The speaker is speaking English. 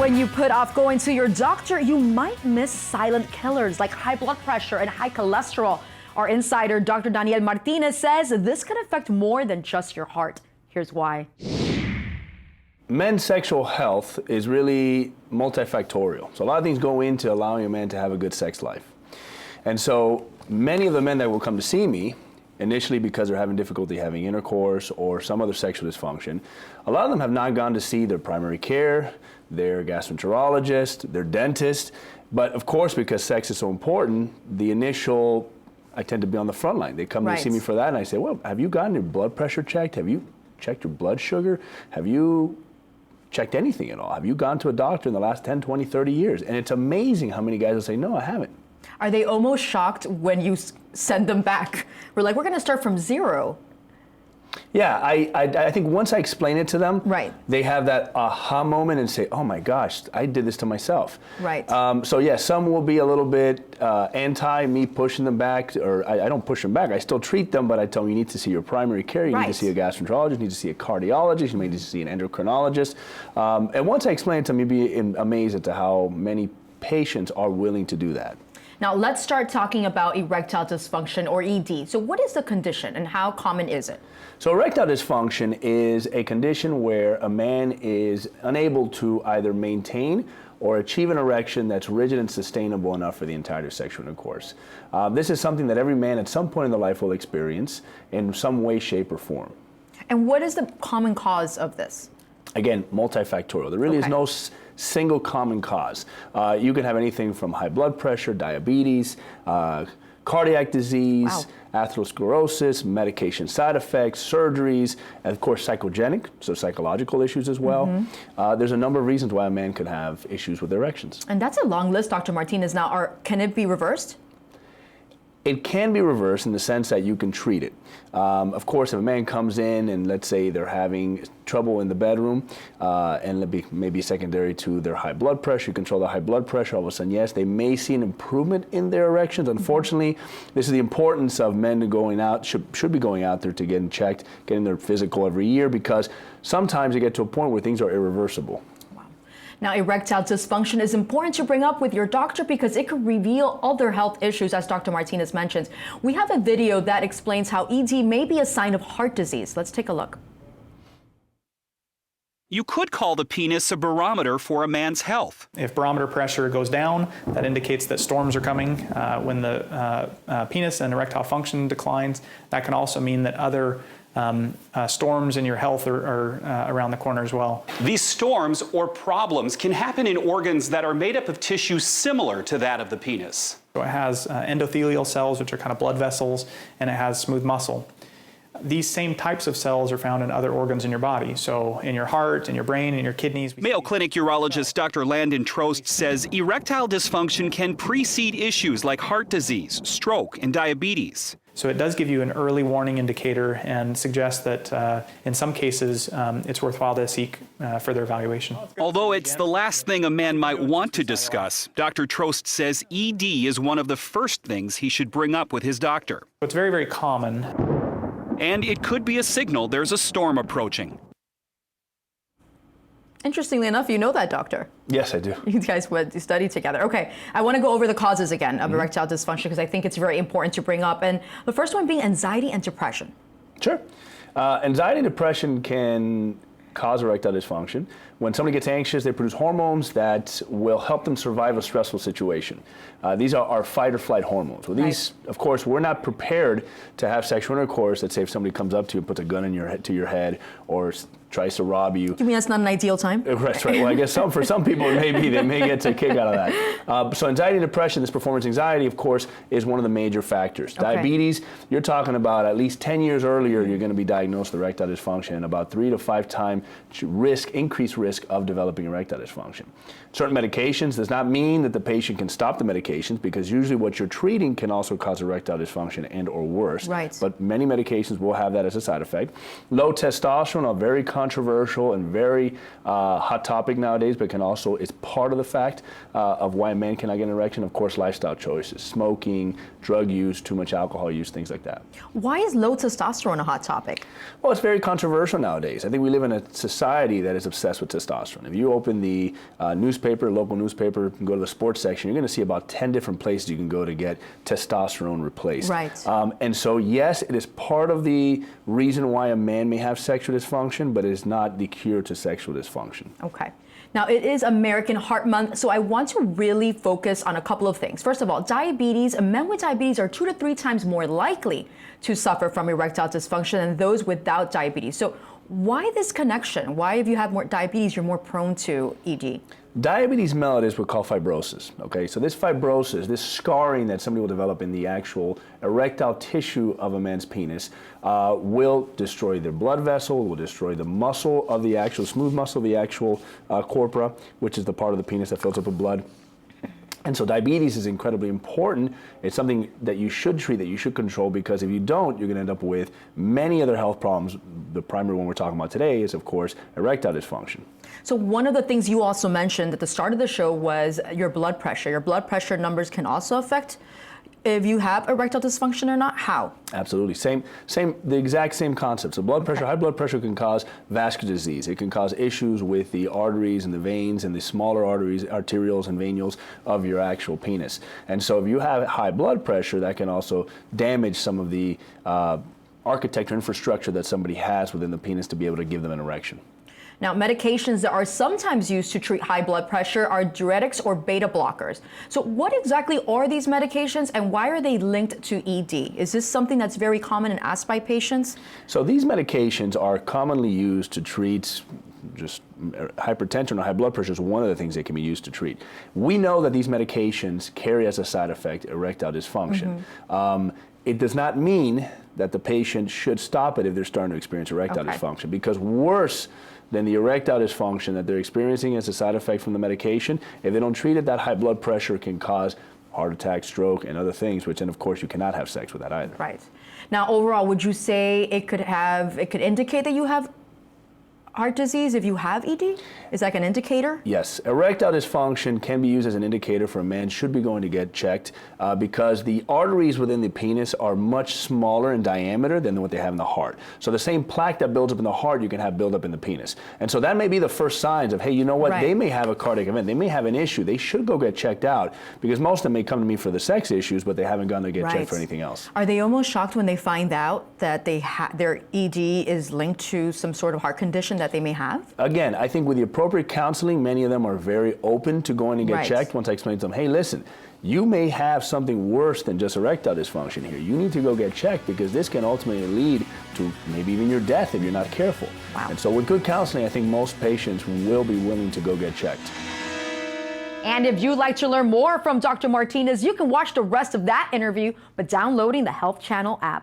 When you put off going to your doctor, you might miss silent killers like high blood pressure and high cholesterol. Our insider, Dr. Daniel Martinez, says this could affect more than just your heart. Here's why. Men's sexual health is really multifactorial. So a lot of things go into allowing a man to have a good sex life. And so many of the men that will come to see me, initially because they're having difficulty having intercourse or some other sexual dysfunction, a lot of them have not gone to see their primary care, their gastroenterologist, their dentist. But of course, because sex is so important, I tend to be on the front line. They come to see me for that, and I say, well, have you gotten your blood pressure checked? Have you checked your blood sugar? Have you checked anything at all? Have you gone to a doctor in the last 10, 20, 30 years? And it's amazing how many guys will say, no, I haven't. Are they almost shocked when you send them back? We're like, we're going to start from zero. Yeah, I think once I explain it to them, they have that aha moment and say, oh my gosh, I did this to myself. Right. So yeah, some will be a little bit anti me pushing them back, or I don't push them back. I still treat them, but I tell them you need to see your primary care, you need to see a gastroenterologist, you need to see a cardiologist, you need to see an endocrinologist. And once I explain it to them, you'd be amazed at how many patients are willing to do that. Now let's start talking about erectile dysfunction, or ED. So what is the condition and how common is it? So erectile dysfunction is a condition where a man is unable to either maintain or achieve an erection that's rigid and sustainable enough for the entirety of sexual intercourse. This is something that every man at some point in their life will experience in some way, shape, or form. And what is the common cause of this? Again, multifactorial. There really is no single common cause. You can have anything from high blood pressure, diabetes, cardiac disease, atherosclerosis, medication side effects, surgeries, and of course psychogenic, so psychological issues as well. There's a number of reasons why a man could have issues with erections. And that's a long list, Dr. Martinez. Now, can it be reversed? It can be reversed in the sense that you can treat it. Of course, if a man comes in and let's say they're having trouble in the bedroom, and maybe secondary to their high blood pressure, you control the high blood pressure, all of a sudden, yes, they may see an improvement in their erections. Unfortunately, this is the importance of men going out, should be going out there to get checked, getting their physical every year, because sometimes they get to a point where things are irreversible. Now, erectile dysfunction is important to bring up with your doctor because it could reveal other health issues, as Dr. Martinez mentions. We have a video that explains how ED may be a sign of heart disease. Let's take a look. You could call the penis a barometer for a man's health. If barometer pressure goes down, that indicates that storms are coming. When the penis and erectile function declines, that can also mean that other storms in your health are around the corner as well. These storms or problems can happen in organs that are made up of tissue similar to that of the penis. So it has endothelial cells, which are kind of blood vessels, and it has smooth muscle. These same types of cells are found in other organs in your body, so in your heart, in your brain, in your kidneys. Mayo Clinic urologist Dr. Landon Trost says erectile dysfunction can precede issues like heart disease, stroke, and diabetes. So it does give you an early warning indicator and suggests that in some cases it's worthwhile to seek further evaluation. Although it's the last thing a man might want to discuss, Dr. Trost says ED is one of the first things he should bring up with his doctor. It's very, very common. And it could be a signal there's a storm approaching. Interestingly enough, you know that, doctor. Yes, I do. You guys went to study together. Okay, I want to go over the causes again of erectile dysfunction because I think it's very important to bring up. And the first one being anxiety and depression. Sure. Anxiety and depression can cause erectile dysfunction. When somebody gets anxious, they produce hormones that will help them survive a stressful situation. These are our fight or flight hormones. Well, these, of course, we're not prepared to have sexual intercourse. Let's say if somebody comes up to you and puts a gun in to your head or tries to rob you. You mean that's not an ideal time? That's right. Well, I guess for some people it may be. They may get a kick out of that. So anxiety and depression, this performance anxiety, of course, is one of the major factors. Diabetes, you're talking about at least 10 years earlier, you're going to be diagnosed with erectile dysfunction, and about 3 to 5 times increased risk of developing erectile dysfunction. Certain medications does not mean that the patient can stop the medications, because usually what you're treating can also cause erectile dysfunction and or worse. But many medications will have that as a side effect. Low testosterone, a very controversial and very hot topic nowadays, but it's part of the fact of why men cannot get an erection. Of course, lifestyle choices, smoking, drug use, too much alcohol use, things like that. Why is low testosterone a hot topic? Well, it's very controversial nowadays. I think we live in a society that is obsessed with testosterone. If you open the newspaper, local newspaper, and go to the sports section, you're going to see about 10 different places you can go to get testosterone replaced. Right. And so, yes, it is part of the reason why a man may have sexual dysfunction, but it is not the cure to sexual dysfunction. Okay. Now, it is American Heart Month, so I want to really focus on a couple of things. First of all, diabetes. Men with diabetes are 2 to 3 times more likely to suffer from erectile dysfunction than those without diabetes. So why this connection? Why, if you have more diabetes, you're more prone to ED? Diabetes mellitus we call fibrosis. Okay, so this fibrosis, this scarring that somebody will develop in the actual erectile tissue of a man's penis, will destroy their blood vessel, will destroy the muscle of the actual smooth muscle of the actual corpora, which is the part of the penis that fills up with blood. And so diabetes is incredibly important. It's something that you should treat, that you should control, because if you don't, you're going to end up with many other health problems. The primary one we're talking about today is, of course, erectile dysfunction. So one of the things you also mentioned at the start of the show was your blood pressure. Your blood pressure numbers can also affect if you have erectile dysfunction or not. How? Absolutely. The exact same concept. So blood pressure, high blood pressure can cause vascular disease. It can cause issues with the arteries and the veins and the smaller arteries, arterioles and venules of your actual penis. And so if you have high blood pressure, that can also damage some of the architecture, infrastructure that somebody has within the penis to be able to give them an erection. Now, medications that are sometimes used to treat high blood pressure are diuretics or beta blockers. So what exactly are these medications and why are they linked to ED? Is this something that's very common and asked by patients? So these medications are commonly used to treat just hypertension or high blood pressure is one of the things they can be used to treat. We know that these medications carry as a side effect erectile dysfunction. It does not mean that the patient should stop it if they're starting to experience erectile dysfunction, because worse than the erectile dysfunction that they're experiencing as a side effect from the medication, if they don't treat it, that high blood pressure can cause heart attack, stroke, and other things, which then of course you cannot have sex with that either. Right. Now, overall, would you say it could indicate that you have heart disease if you have ED? Is that like an indicator? Yes, erectile dysfunction can be used as an indicator for a man should be going to get checked because the arteries within the penis are much smaller in diameter than what they have in the heart. So the same plaque that builds up in the heart, you can have build up in the penis. And so that may be the first signs of, hey, you know what, they may have a cardiac event, they may have an issue, they should go get checked out, because most of them may come to me for the sex issues, but they haven't gone to get checked for anything else. Are they almost shocked when they find out that their ED is linked to some sort of heart condition that they may have? Again, I think with the appropriate counseling, many of them are very open to going to get checked once I explain to them, hey, listen, you may have something worse than just erectile dysfunction here. You need to go get checked because this can ultimately lead to maybe even your death if you're not careful. Wow. And so with good counseling, I think most patients will be willing to go get checked. And if you'd like to learn more from Dr. Martinez, you can watch the rest of that interview by downloading the Health Channel app.